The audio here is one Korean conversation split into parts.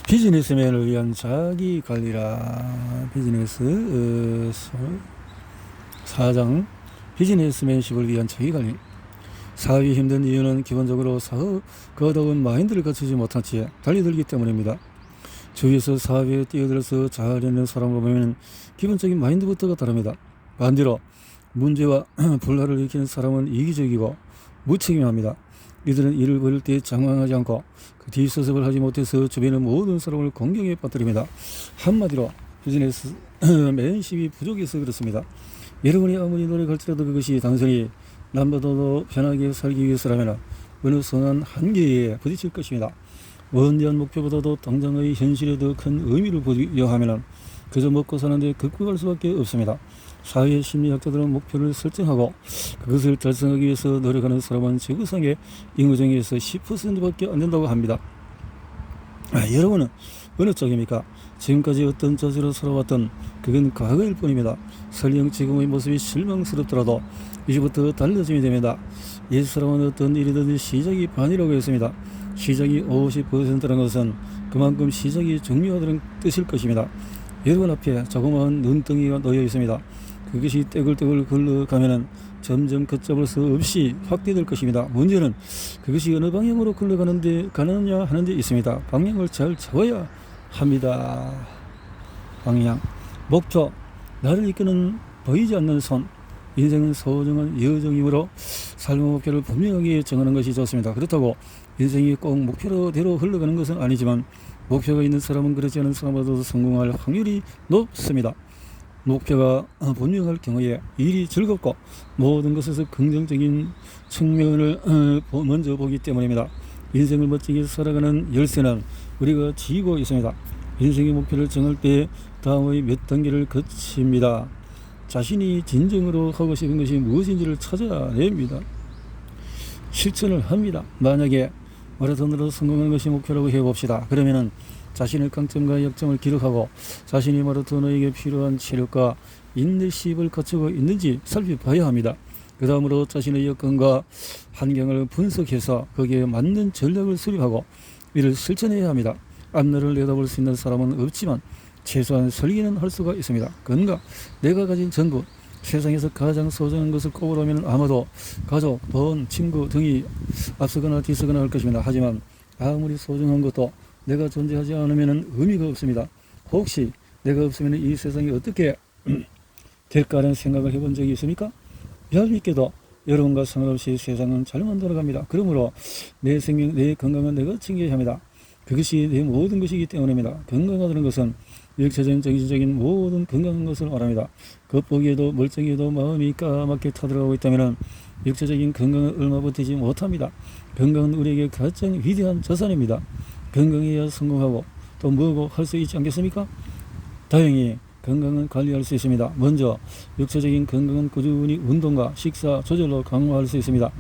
비즈니스맨을 위한 자기 관리라. 비즈니스 4장 비즈니스맨십을 위한 자기 관리. 사업이 힘든 이유는 기본적으로 사업 거더운 마인드를 갖추지 못한 채 달려들기 때문입니다. 주위에서 사업에 뛰어들어서 잘하려는 사람을 보면 기본적인 마인드부터가 다릅니다. 반대로 문제와 불화를 일으키는 사람은 이기적이고 무책임합니다. 이들은 일을 벌일 때 장황하지 않고 그 뒷수습을 하지 못해서 주변의 모든 사람을 공경에 빠뜨립니다. 한마디로 비즈니스 맨십이 부족해서 그렇습니다. 여러분이 아무리 노력할지라도 그것이 단순히 남보다도 편하게 살기 위해서라면 어느 선한 한계에 부딪힐 것입니다. 원대한 목표보다도 당장의 현실에 더 큰 의미를 부여하면 그저 먹고 사는데 극복할 수밖에 없습니다. 사회 심리학자들은 목표를 설정하고 그것을 달성하기 위해서 노력하는 사람은 지구상의 인구 중에서 10%밖에 안 된다고 합니다. 여러분은 어느 쪽입니까? 지금까지 어떤 자세로 살아왔던 그건 과거일 뿐입니다. 설령 지금의 모습이 실망스럽더라도 이제부터 달라짐이 됩니다. 옛사람은 어떤 일이든 시작이 반이라고 했습니다. 시작이 50%라는 것은 그만큼 시작이 중요하다는 뜻일 것입니다. 여러분 앞에 조그마한 눈덩이가 놓여 있습니다. 그것이 떼굴떼굴 흘러가면은 점점 걷잡을 수 없이 확대될 것입니다. 문제는 그것이 어느 방향으로 가느냐 하는 데 있습니다. 방향을 잘 잡아야 합니다. 방향, 목표, 나를 이끄는 보이지 않는 손. 인생은 소중한 여정이므로 삶의 목표를 분명하게 정하는 것이 좋습니다. 그렇다고 인생이 꼭 목표대로 흘러가는 것은 아니지만 목표가 있는 사람은 그렇지 않은 사람보다도 성공할 확률이 높습니다. 목표가 분명할 경우에 일이 즐겁고 모든 것에서 긍정적인 측면을 먼저 보기 때문입니다. 인생을 멋지게 살아가는 열쇠는 우리가 쥐고 있습니다. 인생의 목표를 정할 때 다음의 몇 단계를 거칩니다. 자신이 진정으로 하고 싶은 것이 무엇인지를 찾아냅니다. 실천을 합니다. 만약에 마라톤으로 성공하는 것이 목표라고 해봅시다. 그러면은 자신의 강점과 약점을 기록하고 자신이 마라토너에게 필요한 체력과 인내심을 갖추고 있는지 살펴봐야 합니다. 그 다음으로 자신의 여건과 환경을 분석해서 거기에 맞는 전략을 수립하고 이를 실천해야 합니다. 앞날을 내다볼 수 있는 사람은 없지만 최소한 설계는 할 수가 있습니다. 건강, 내가 가진 전부, 세상에서 가장 소중한 것을 꼽으라면 아마도 가족, 돈, 친구 등이 앞서거나 뒤서거나 할 것입니다. 하지만 아무리 소중한 것도 내가 존재하지 않으면 의미가 없습니다. 혹시 내가 없으면 이 세상이 어떻게 될까 하는 생각을 해본 적이 있습니까? 얄밉게도 여러분과 상관없이 세상은 잘만 돌아갑니다. 그러므로 내 생명, 내 건강은 내가 챙겨야 합니다. 그것이 내 모든 것이기 때문입니다. 건강하다는 것은 육체적인, 정신적인 모든 건강한 것을 말합니다. 겉보기에도 멀쩡해도 마음이 까맣게 타들어가고 있다면 육체적인 건강은 얼마 버티지 못합니다. 건강은 우리에게 가장 위대한 자산입니다. 건강해야 성공하고 또 뭐고 할 수 있지 않겠습니까? 다행히 건강은 관리할 수 있습니다. 먼저 육체적인 건강은 꾸준히 운동과 식사 조절로 강화할 수 있습니다.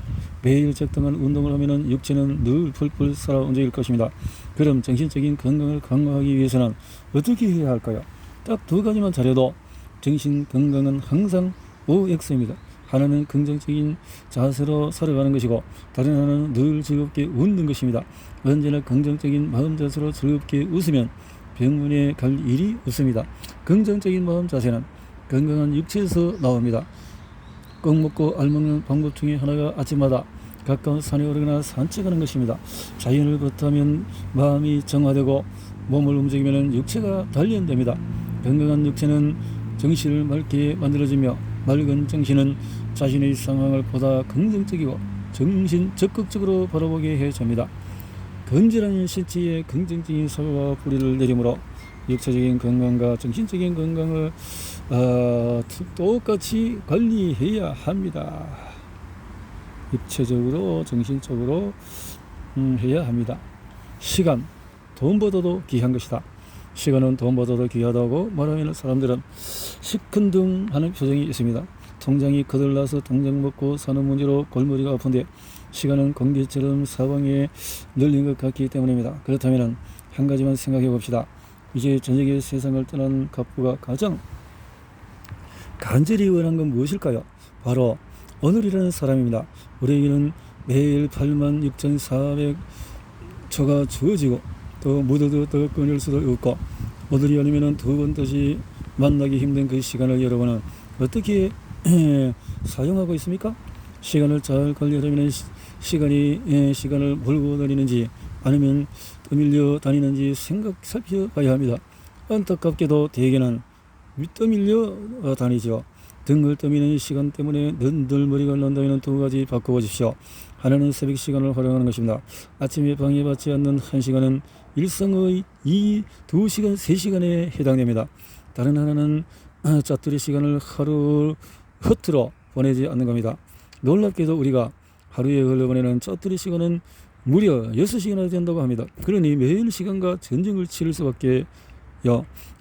매일 적당한 운동을 하면 육체는 늘 풀풀 살아 움직일 것입니다. 그럼 정신적인 건강을 강화하기 위해서는 어떻게 해야 할까요? 딱 두 가지만 잘해도 정신 건강은 항상 OX입니다. 하나는 긍정적인 자세로 살아가는 것이고 다른 하나는 늘 즐겁게 웃는 것입니다. 언제나 긍정적인 마음 자세로 즐겁게 웃으면 병원에 갈 일이 없습니다. 긍정적인 마음 자세는 건강한 육체에서 나옵니다. 꼭 먹고 알먹는 방법 중에 하나가 아침마다 가까운 산에 오르거나 산책하는 것입니다. 자연을 걷다면 마음이 정화되고 몸을 움직이면 육체가 단련됩니다. 건강한 육체는 정신을 맑게 만들어주며 맑은 정신은 자신의 상황을 보다 긍정적이고 적극적으로 바라보게 해줍니다. 건전한 신체에 긍정적인 사고가 뿌리를 내리므로 육체적인 건강과 정신적인 건강을 똑같이 관리해야 합니다. 육체적으로 정신적으로 해야 합니다. 시간, 돈보다도 귀한 것이다. 시간은 돈보다도 귀하다고 말하면 사람들은 시큰둥하는 표정이 있습니다. 통장이 거들나서 당장 먹고 사는 문제로 골머리가 아픈데 시간은 공기처럼 사방에 널린 것 같기 때문입니다. 그렇다면 한 가지만 생각해 봅시다. 이제 저녁에 세상을 떠난 갑부가 가장 간절히 원한 건 무엇일까요? 바로 오늘이라는 사람입니다. 우리에게는 매일 86,400초가 주어지고 또 묻어도 더 끊을 수도 없고 오늘이 아니면 두 번 다시 만나기 힘든 그 시간을 여러분은 어떻게 사용하고 있습니까? 시간을 잘 관리하려면 시간을 몰고 다니는지 아니면 떠밀려 다니는지 살펴봐야 합니다. 안타깝게도 대개는 떠밀려 다니죠. 등을 떠미는 시간 때문에 너덜머리가 난다면 두 가지 바꿔보십시오. 하나는 새벽 시간을 활용하는 것입니다. 아침에 방해받지 않는 1시간은 일상의 2시간, 3시간에 해당됩니다. 다른 하나는 짜투리 시간을 하루 허투루 보내지 않는 겁니다. 놀랍게도 우리가 하루에 흘러보내는 짜투리 시간은 무려 6시간이나 된다고 합니다. 그러니 매일 시간과 전쟁을 치를 수밖에요.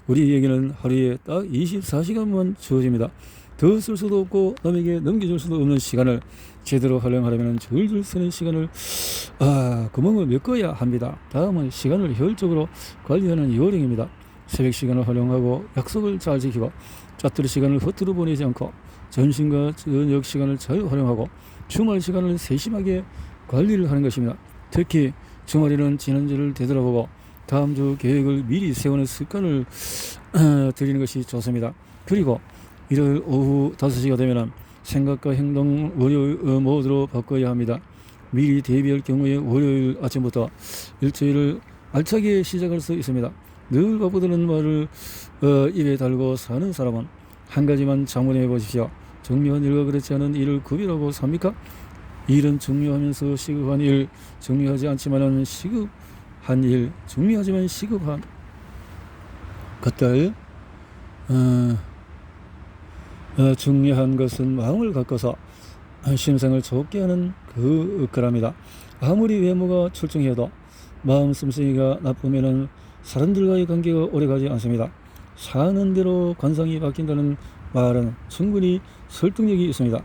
우리에게는 하루에 딱 24시간만 주어집니다. 더 쓸 수도 없고 남에게 넘겨줄 수도 없는 시간을 제대로 활용하려면 줄줄 서는 시간을 구멍을 메꿔야 합니다. 다음은 시간을 효율적으로 관리하는 요령입니다. 새벽 시간을 활용하고 약속을 잘 지키고 짜투리 시간을 허투루 보내지 않고 점심과 저녁 시간을 잘 활용하고 주말 시간을 세심하게 관리를 하는 것입니다. 특히 주말에는 지난주를 되돌아보고 다음 주 계획을 미리 세우는 습관을 들이는 것이 좋습니다. 그리고 일요일 오후 5시가 되면 생각과 행동 월요일 모드로 바꿔야 합니다. 미리 대비할 경우에 월요일 아침부터 일주일을 알차게 시작할 수 있습니다. 늘 바쁘다는 말을 입에 달고 사는 사람은 한 가지만 자문해 보십시오. 중요한 일과 그렇지 않은 일을 구별하고 삽니까? 일은 중요하면서 시급한 일, 중요하지 않지만은 시급한 일, 중요하지만 시급한 것들. 중요한 것은 마음을 가꿔서 심상을 좁게 하는 거랍니다. 아무리 외모가 출중해도 마음 씀씀이가 나쁘면은 사람들과의 관계가 오래가지 않습니다. 사는 대로 관상이 바뀐다는 말은 충분히 설득력이 있습니다.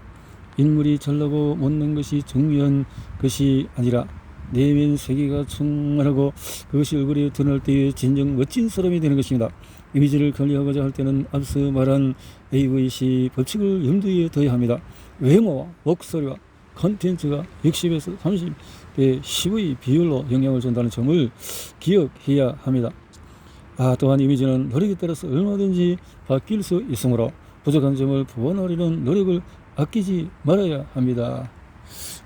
인물이 잘나고 못난 것이 중요한 것이 아니라 내면 세계가 충만하고 그것이 얼굴에 드러날 때에 진정 멋진 사람이 되는 것입니다. 이미지를 관리하고자 할 때는 앞서 말한 AVC 법칙을 염두에 둬야 합니다. 외모와 목소리와 컨텐츠가 60에서 30대 10의 비율로 영향을 준다는 점을 기억해야 합니다. 또한 이미지는 노력에 따라서 얼마든지 바뀔 수 있으므로 부족한 점을 보완하려는 노력을 아끼지 말아야 합니다.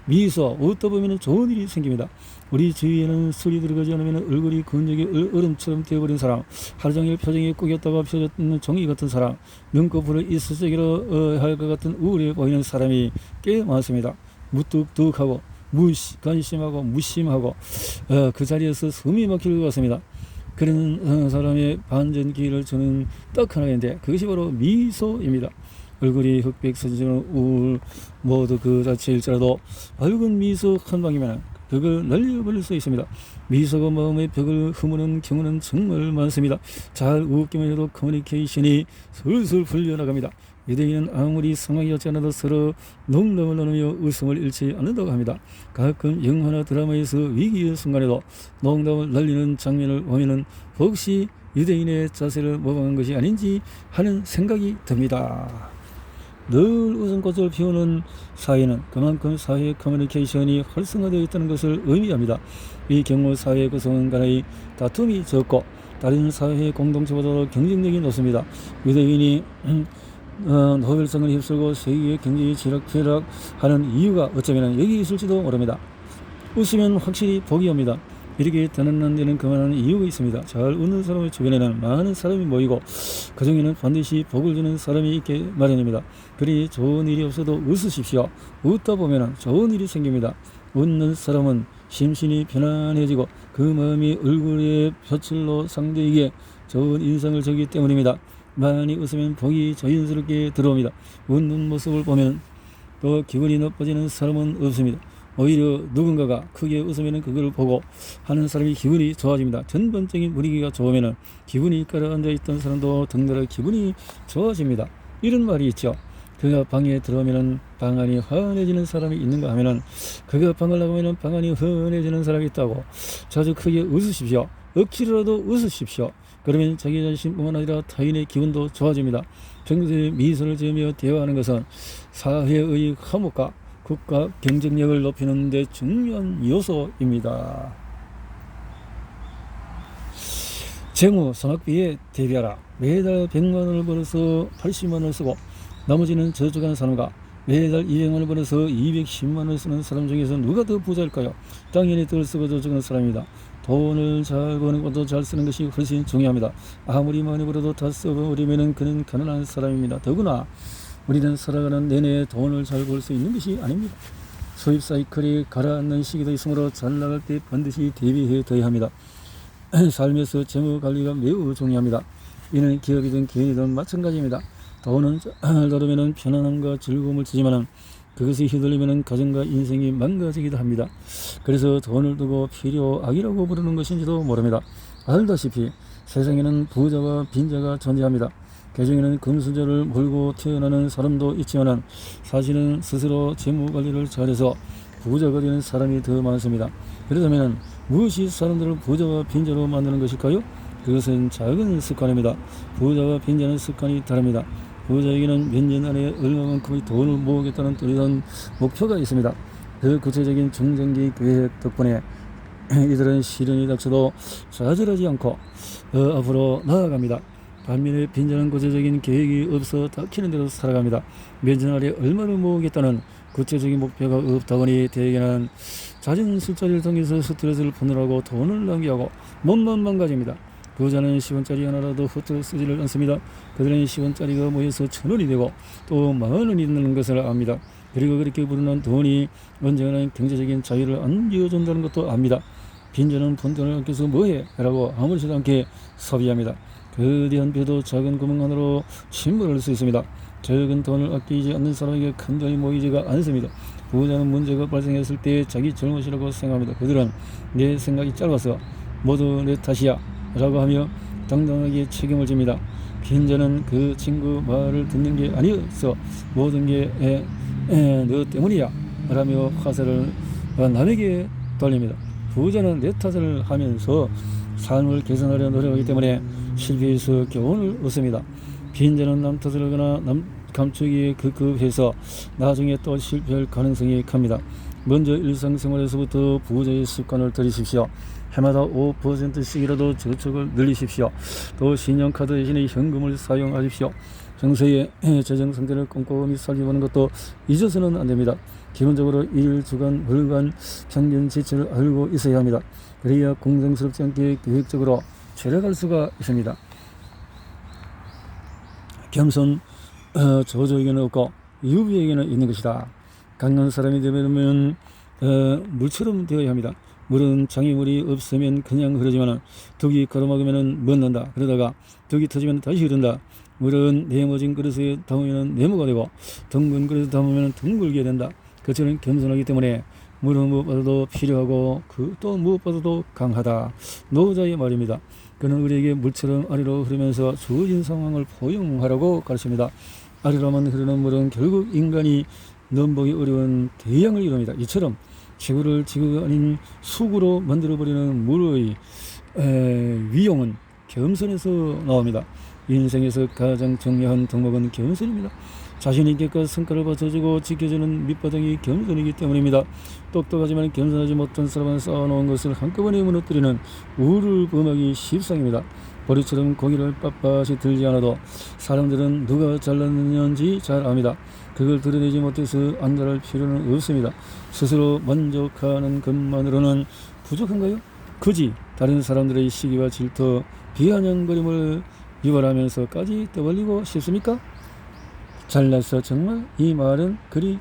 미소, 웃다 보면 좋은 일이 생깁니다. 우리 주위에는 술이 들어가지 않으면 얼굴이 건조하게 얼음처럼 되어버린 사람, 하루 종일 표정이 꾸겼다가 펴졌는 종이 같은 사람, 눈꺼풀을 이쑤시개로 할 것 같은 우울해 보이는 사람이 꽤 많습니다. 무뚝뚝하고 관심하고 무심하고 그 자리에서 숨이 막힐 것 같습니다. 그런 사람의 반전기를 주는 딱 하나가 있는데 그것이 바로 미소입니다. 얼굴이 흑백 서지는 우울 모두 그 자체일지라도 밝은 미소 한 방이면 벽을 날려버릴 수 있습니다. 미소가 마음의 벽을 허무는 경우는 정말 많습니다. 잘 웃기만 해도 커뮤니케이션이 슬슬 풀려나갑니다. 유대인은 아무리 상황이 없지 않아도 서로 농담을 나누며 웃음을 잃지 않는다고 합니다. 가끔 영화나 드라마에서 위기의 순간에도 농담을 날리는 장면을 보면은 혹시 유대인의 자세를 모방한 것이 아닌지 하는 생각이 듭니다. 늘 웃음꽃을 피우는 사회는 그만큼 사회 커뮤니케이션이 활성화되어 있다는 것을 의미합니다. 이 경우 사회 구성 간의 다툼이 적고 다른 사회 공동체보다도 경쟁력이 높습니다. 유대인이 노벨상을 휩쓸고 세계의 경제에 쥐락펴락하는 이유가 어쩌면 여기 있을지도 모릅니다. 웃으면 확실히 복이 옵니다. 이렇게 되는 데는 그만한 이유가 있습니다. 잘 웃는 사람의 주변에는 많은 사람이 모이고 그 중에는 반드시 복을 주는 사람이 있게 마련입니다. 그리 좋은 일이 없어도 웃으십시오. 웃다 보면 좋은 일이 생깁니다. 웃는 사람은 심신이 편안해지고 그 마음이 얼굴의 표출로 상대에게 좋은 인상을 주기 때문입니다. 많이 웃으면 복이 자연스럽게 들어옵니다. 웃는 모습을 보면 또 기분이 나빠지는 사람은 없습니다. 오히려 누군가가 크게 웃으면 그걸 보고 하는 사람이 기분이 좋아집니다. 전반적인 분위기가 좋으면 기분이 가라앉아 있던 사람도 덩달아 기분이 좋아집니다. 이런 말이 있죠. 그가 방에 들어오면 방 안이 환해지는 사람이 있는가 하면은 그가 방을 나가면 방 안이 환해지는 사람이 있다고. 자주 크게 웃으십시오. 억지로라도 웃으십시오. 그러면 자기 자신뿐만 아니라 타인의 기분도 좋아집니다. 평소에 미소를 지으며 대화하는 것은 사회의 화목과 국가 경쟁력을 높이는 데 중요한 요소입니다. 재무 선학비에 대비하라. 매달 100만원을 벌어서 80만원을 쓰고 나머지는 저축하는 사람과 매달 200만원을 벌어서 210만원을 쓰는 사람 중에서 누가 더 부자일까요? 당연히 덜 쓰고 저축하는 사람입니다. 돈을 잘 버는 것도 잘 쓰는 것이 훨씬 중요합니다. 아무리 많이 벌어도 다 써버리면 그는 가난한 사람입니다. 더구나 우리는 살아가는 내내 돈을 잘 벌 수 있는 것이 아닙니다. 수입 사이클이 가라앉는 시기도 있으므로 잘 나갈 때 반드시 대비해 둬야 합니다. 삶에서 재무 관리가 매우 중요합니다. 이는 기업이든 개인이든 마찬가지입니다. 돈은 잘 다루면 편안함과 즐거움을 주지만 그것이 휘둘리면 가정과 인생이 망가지기도 합니다. 그래서 돈을 두고 필요악이라고 부르는 것인지도 모릅니다. 알다시피 세상에는 부자와 빈자가 존재합니다. 그 중에는 금수저를 몰고 태어나는 사람도 있지만 사실은 스스로 재무관리를 잘해서 부자가 되는 사람이 더 많습니다. 그렇다면 무엇이 사람들을 부자와 빈자로 만드는 것일까요? 그것은 작은 습관입니다. 부자와 빈자는 습관이 다릅니다. 부자에게는 몇 년 안에 얼마만큼의 돈을 모으겠다는 뚜렷한 목표가 있습니다. 그 구체적인 중장기 계획 덕분에 이들은 시련이 닥쳐도 좌절하지 않고 앞으로 나아갑니다. 반면에 빈자는 구체적인 계획이 없어 닥치는 대로 살아갑니다. 몇 년 안에 얼마를 모으겠다는 구체적인 목표가 없다 보니 대개는 잦은 술자리를 통해서 스트레스를 푸느라고 돈을 낭비하고 몸만 망가집니다. 부자는 10원짜리 하나라도 헛되이 쓰지를 않습니다. 그들은 10원짜리가 모여서 1000원이 되고 또 10,000원이 되는 것을 압니다. 그리고 그렇게 부르는 돈이 언젠가는 경제적인 자유를 안겨준다는 것도 압니다. 빈자는 푼돈을 아껴서 뭐해? 라고 아무렇지도 않게 소비합니다. 거대한 배도 작은 구멍 하나로 침몰할 수 있습니다. 적은 돈을 아끼지 않는 사람에게 큰 돈이 모이지가 않습니다. 부자는 문제가 발생했을 때 자기 잘못이라고 생각합니다. 그들은 내 생각이 짧아서 모두 내 탓이야 라고 하며 당당하게 책임을 집니다. 빈자는 그 친구 말을 듣는 게 아니어서 모든 게 너 때문이야 라며 화살을 남에게 돌립니다. 부자는 내 탓을 하면서 삶을 개선하려 노력하기 때문에 실패해서 교훈을 얻습니다. 빈자는 남 탓을 하거나 남 감추기에 급급해서 나중에 또 실패할 가능성이 큽니다. 먼저 일상생활에서부터 부자의 습관을 들이십시오. 해마다 5%씩이라도 저축을 늘리십시오. 또 신용카드 대신에 현금을 사용하십시오. 평소에 재정 상태를 꼼꼼히 살펴보는 것도 잊어서는 안됩니다. 기본적으로 일, 주간, 월간 평균 지출을 알고 있어야 합니다. 그래야 공정스럽지 않게 계획적으로 절약할 수가 있습니다. 겸손 저조에게는 없고 유비에게는 있는 것이다. 강한 사람이 되려면 물처럼 되어야 합니다. 물은 장애물이 없으면 그냥 흐르지만 둑이 걸어먹으면 멎는다. 그러다가 둑이 터지면 다시 흐른다. 물은 네모진 그릇에 담으면 네모가 되고 둥근 그릇에 담으면 둥글게 된다. 그처럼 겸손하기 때문에 물은 무엇보다도 필요하고 또 무엇보다도 강하다. 노자의 말입니다. 그는 우리에게 물처럼 아래로 흐르면서 주어진 상황을 포용하라고 가르칩니다. 아래로만 흐르는 물은 결국 인간이 넘보기 어려운 대양을 이룹니다. 이처럼 지구를 지구가 아닌 수구로 만들어버리는 물의 위용은 겸손에서 나옵니다. 인생에서 가장 중요한 덕목은 겸손입니다. 자신에게껏 성과를 받쳐주고 지켜주는 밑바닥이 겸손이기 때문입니다. 똑똑하지만 겸손하지 못한 사람은 쌓아놓은 것을 한꺼번에 무너뜨리는 우를 범하기 십상입니다. 보리처럼 고기를 빳빳이 들지 않아도 사람들은 누가 잘났는지 잘 압니다. 그걸 드러내지 못해서 안달할 필요는 없습니다. 스스로 만족하는 것만으로는 부족한가요? 굳이 다른 사람들의 시기와 질투, 비아냥거림을 유발하면서까지 떠벌리고 싶습니까? 잘나서 정말 이 말은 그리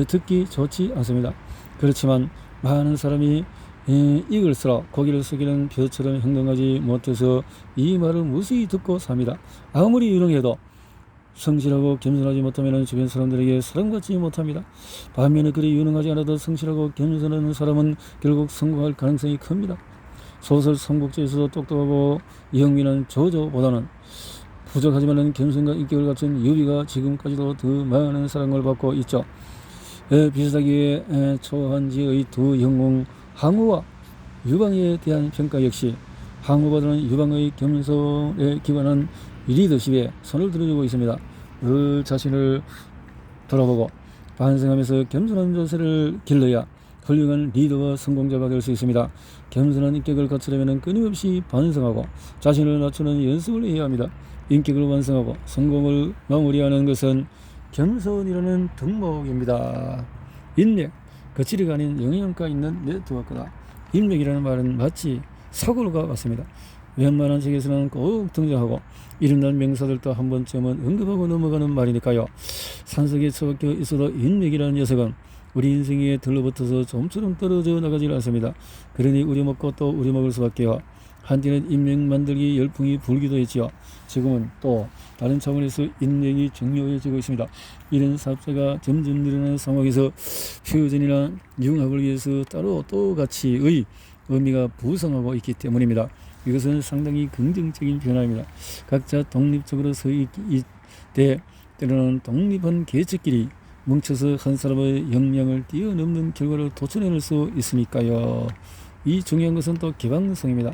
듣기 좋지 않습니다. 그렇지만 많은 사람이 이글스러 고기를 숙이는 벼처럼 행동하지 못해서 이 말을 무수히 듣고 삽니다. 아무리 유능해도 성실하고 겸손하지 못하면 주변 사람들에게 사랑받지 못합니다. 반면에 그리 유능하지 않아도 성실하고 겸손한 사람은 결국 성공할 가능성이 큽니다. 소설 삼국지에서도 똑똑하고 영민한 조조보다는 부족하지만 겸손과 인격을 갖춘 유비가 지금까지도 더 많은 사랑을 받고 있죠. 비슷하게 초한지의 두 영웅 항우와 유방에 대한 평가 역시 항우보다는 유방의 겸손에 기반한 리더십에 손을 들어주고 있습니다. 늘 자신을 돌아보고 반성하면서 겸손한 자세를 길러야 훌륭한 리더와 성공자가 될 수 있습니다. 겸손한 인격을 갖추려면 끊임없이 반성하고 자신을 낮추는 연습을 해야 합니다. 인격을 완성하고 성공을 마무리하는 것은 겸손이라는 덕목입니다. 인맥, 거칠이가 아닌 영양가 있는 네트워크다. 인맥이라는 말은 마치 사고가 같습니다. 웬만한 책에서는 꼭 등장하고 이름난 명사들도 한 번쯤은 언급하고 넘어가는 말이니까요. 산속에 처박혀 있어도 인맥이라는 녀석은 우리 인생에 들러붙어서 좀처럼 떨어져 나가질 않습니다. 그러니 우려먹고 또 우려먹을 수밖에요. 한때는 인맥 만들기 열풍이 불기도 했지요. 지금은 또 다른 차원에서 인맥이 중요해지고 있습니다. 이런 사업자가 점점 늘어나는 상황에서 표준이나 융합을 위해서 따로 또 가치의 의미가 부성하고 있기 때문입니다. 이것은 상당히 긍정적인 변화입니다. 각자 독립적으로 서 있되 때로는 독립한 개체끼리 뭉쳐서 한 사람의 역량을 뛰어넘는 결과를 도출해낼 수 있으니까요. 이 중요한 것은 또 개방성입니다.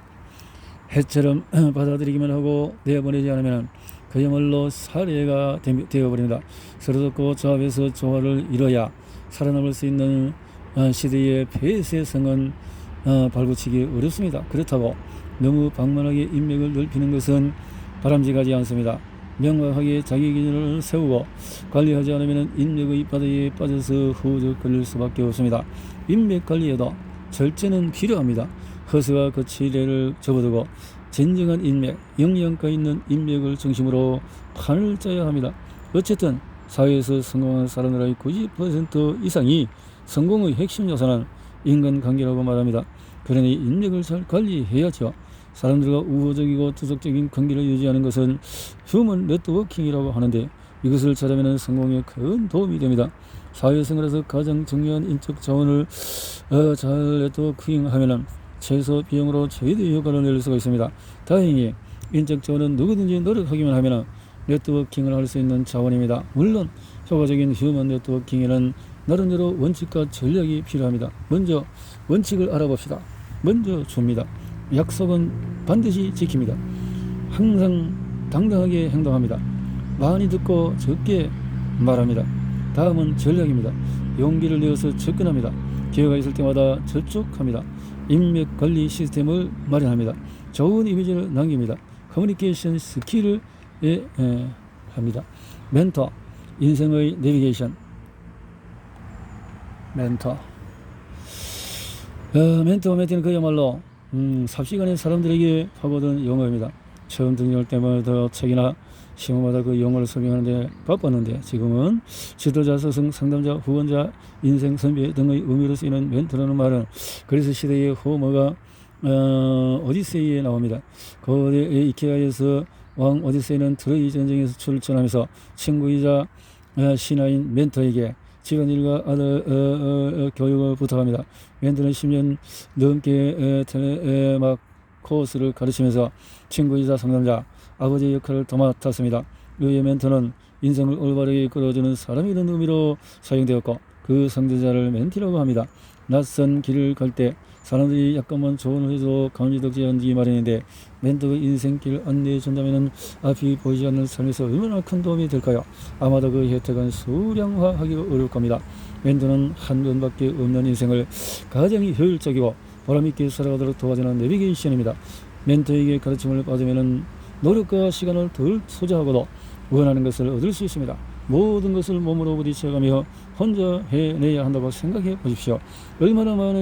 해처럼 받아들이기만 하고 내보내지 않으면 그야말로 사례가 되어버립니다. 서로 돕고 조합해서 조화를 이뤄야 살아남을 수 있는 시대의 폐쇄성은 발붙이기 어렵습니다. 그렇다고 너무 방만하게 인맥을 넓히는 것은 바람직하지 않습니다. 명확하게 자기 기준을 세우고 관리하지 않으면 인맥의 바다에 빠져서 허우적거릴 수밖에 없습니다. 인맥 관리에도 절제는 필요합니다. 허세와 거칠애를 접어두고 진정한 인맥, 영양가 있는 인맥을 중심으로 판을 짜야 합니다. 어쨌든 사회에서 성공한 사람들의 90% 이상이 성공의 핵심 요소는 인간관계라고 말합니다. 그러니 인맥을 잘 관리해야죠. 사람들과 우호적이고 투석적인 관계를 유지하는 것은 휴먼 네트워킹이라고 하는데 이것을 잘하면 성공에 큰 도움이 됩니다. 사회생활에서 가장 중요한 인적 자원을 잘 네트워킹하면 최소 비용으로 최대 효과를 낼 수가 있습니다. 다행히 인적 자원은 누구든지 노력하기만 하면 네트워킹을 할 수 있는 자원입니다. 물론 효과적인 휴먼 네트워킹에는 나름대로 원칙과 전략이 필요합니다. 먼저 원칙을 알아봅시다. 먼저 줍니다. 약속은 반드시 지킵니다. 항상 당당하게 행동합니다. 많이 듣고 적게 말합니다. 다음은 전략입니다. 용기를 내어서 접근합니다. 기회가 있을 때마다 접촉합니다. 인맥 관리 시스템을 마련합니다. 좋은 이미지를 남깁니다. 커뮤니케이션 스킬을 합니다. 멘토, 인생의 내비게이션. 멘토. 멘토는 그야말로 삽시간에 사람들에게 파고든 용어입니다. 처음 등장할 때마다 책이나 시험마다 그 용어를 설명하는데 바빴는데 지금은 지도자, 스승, 상담자, 후원자, 인생 선배 등의 의미로 쓰이는 멘토라는 말은 그리스 시대의 호머가 오디세이에 나옵니다. 거대 이케아에서 왕 오디세이는 트로이 전쟁에서 출전하면서 친구이자 신하인 멘토에게 집안일과 아들 교육을 부탁합니다. 멘토는 10년 넘게 텔레막 코스를 가르치면서 친구이자 상담자, 아버지의 역할을 도맡았습니다. 그의 멘토는 인생을 올바르게 이끌어주는 사람이라는 의미로 사용되었고 그 상대자를 멘티라고 합니다. 낯선 길을 갈 때 사람들이 약간만 조언을 해도 감지덕지 않기 마련인데 멘토가 인생길 안내해 준다면 앞이 보이지 않는 삶에서 얼마나 큰 도움이 될까요? 아마도 그 혜택은 수량화하기가 어려울 겁니다. 멘토는 한 번밖에 없는 인생을 가장 효율적이고 보람있게 살아가도록 도와주는 내비게이션입니다. 멘토에게 가르침을 받으면 노력과 시간을 덜 소지하고도 원하는 것을 얻을 수 있습니다. 모든 것을 몸으로 부딪혀가며 혼자 해내야 한다고 생각해 보십시오. 얼마나 많은